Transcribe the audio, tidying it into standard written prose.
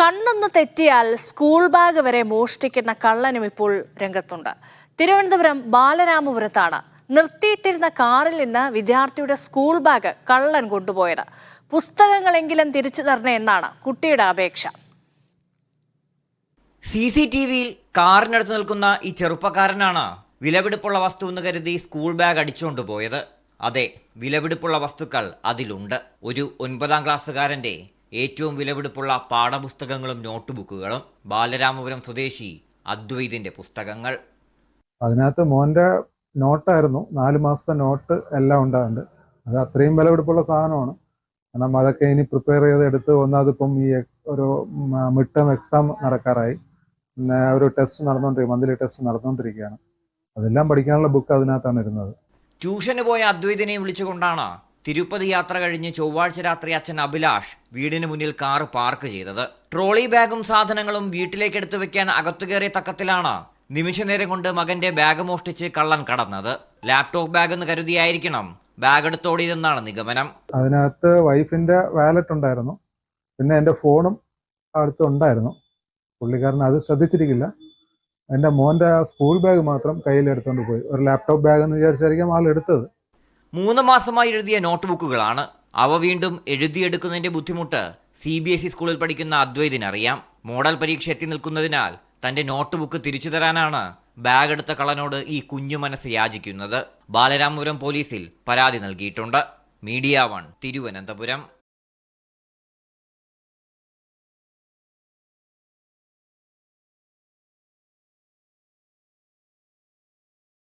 കണ്ണൊന്ന് തെറ്റിയാൽ school bag വരെ മോഷ്ടിക്കുന്ന കള്ളനും ഇപ്പോൾ രംഗത്തുണ്ട്. തിരുവനന്തപുരം ബാലരാമപുരത്താണ് നിർത്തിയിട്ടിരുന്ന കാറിൽ നിന്ന് വിദ്യാർത്ഥിയുടെ സ്കൂൾ ബാഗ് കള്ളൻ കൊണ്ടുപോയത്. പുസ്തകങ്ങളെങ്കിലും തിരിച്ചു തരണേ എന്നാണ് കുട്ടിയുടെ അപേക്ഷ. CCTVയിൽ കാറിനടുത്ത് നിൽക്കുന്ന ഈ ചെറുപ്പക്കാരനാണ് വിലപിടിപ്പുള്ള വസ്തു എന്ന് കരുതി സ്കൂൾ ബാഗ് അടിച്ചുകൊണ്ടുപോയത്. അതെ, വിലപിടിപ്പുള്ള വസ്തുക്കൾ അതിലുണ്ട്. ഒരു 9ാം ക്ലാസ്സുകാരൻ്റെ ഏറ്റവും വിലപിടിപ്പുള്ള പാഠപുസ്തകങ്ങളും നോട്ട്ബുക്കുകളും. ബാലരാമപുരം സ്വദേശി അദ്വൈതിന്റെ പുസ്തകങ്ങൾ. അതിനകത്ത് മോൻ്റെ നോട്ടായിരുന്നു, 4 മാസത്തെ നോട്ട് എല്ലാം ഉണ്ടാകുന്നുണ്ട്. അത് അത്രയും വിലപിടിപ്പുള്ള സാധനമാണ്. കാരണം അതൊക്കെ ഇനി പ്രിപ്പയർ ചെയ്ത് എടുത്ത് ഒന്നാമതിപ്പം ഈ ഒരു മിഡ് ടേം എക്സാം നടക്കാറായി. പിന്നെ ഒരു ടെസ്റ്റ് മന്ത്ലി ടെസ്റ്റ് നടന്നുകൊണ്ടിരിക്കുകയാണ്. അതെല്ലാം പഠിക്കാനുള്ള ബുക്ക് അതിനകത്താണ് ഇരുന്നത്. ട്യൂഷന് പോയ അദ്വൈതിനെ വിളിച്ചുകൊണ്ടാണ് തിരുപ്പതി യാത്ര കഴിഞ്ഞ് ചൊവ്വാഴ്ച രാത്രി അച്ഛൻ അഭിലാഷ് വീടിന് മുന്നിൽ കാറ് പാർക്ക് ചെയ്തത്. ട്രോളി ബാഗും സാധനങ്ങളും വീട്ടിലേക്ക് എടുത്തു വെക്കാൻ അകത്തു കയറിയ തക്കത്തിലാണ് നിമിഷനേരം കൊണ്ട് മകന്റെ ബാഗ് മോഷ്ടിച്ച് കള്ളൻ കടന്നത്. ലാപ്ടോപ്പ് ബാഗ് എന്ന് കരുതിയായിരിക്കണം ബാഗ് എടുത്തോടിയതെന്നാണ് നിഗമനം. അതിനകത്ത് വൈഫിന്റെ വാലറ്റ് ഉണ്ടായിരുന്നു, പിന്നെ എൻ്റെ ഫോണും അടുത്തുണ്ടായിരുന്നു. പുള്ളിക്കാരൻ അത് ശ്രദ്ധിച്ചിരിക്കില്ല. എൻ്റെ മോൻ്റെ സ്കൂൾ ബാഗ് മാത്രം കയ്യിലെടുത്തുകൊണ്ട് പോയി. ഒരു ലാപ്ടോപ്പ് ബാഗ് എന്ന് വിചാരിച്ചായിരിക്കും ആൾ എടുത്തത്. 3 മാസമായി എഴുതിയ നോട്ട്ബുക്കുകളാണ് അവ. വീണ്ടും എഴുതിയെടുക്കുന്നതിന്റെ ബുദ്ധിമുട്ട് CBSE സ്കൂളിൽ പഠിക്കുന്ന അദ്വൈതിനറിയാം. മോഡൽ പരീക്ഷ എത്തി നിൽക്കുന്നതിനാൽ തന്റെ നോട്ട്ബുക്ക് തിരിച്ചു തരാനാണ് ബാഗ് എടുത്ത കള്ളനോട് ഈ കുഞ്ഞു മനസ്സ് യാചിക്കുന്നത്. ബാലരാമപുരം പോലീസിൽ പരാതി നൽകിയിട്ടുണ്ട്. മീഡിയ 1 തിരുവനന്തപുരം.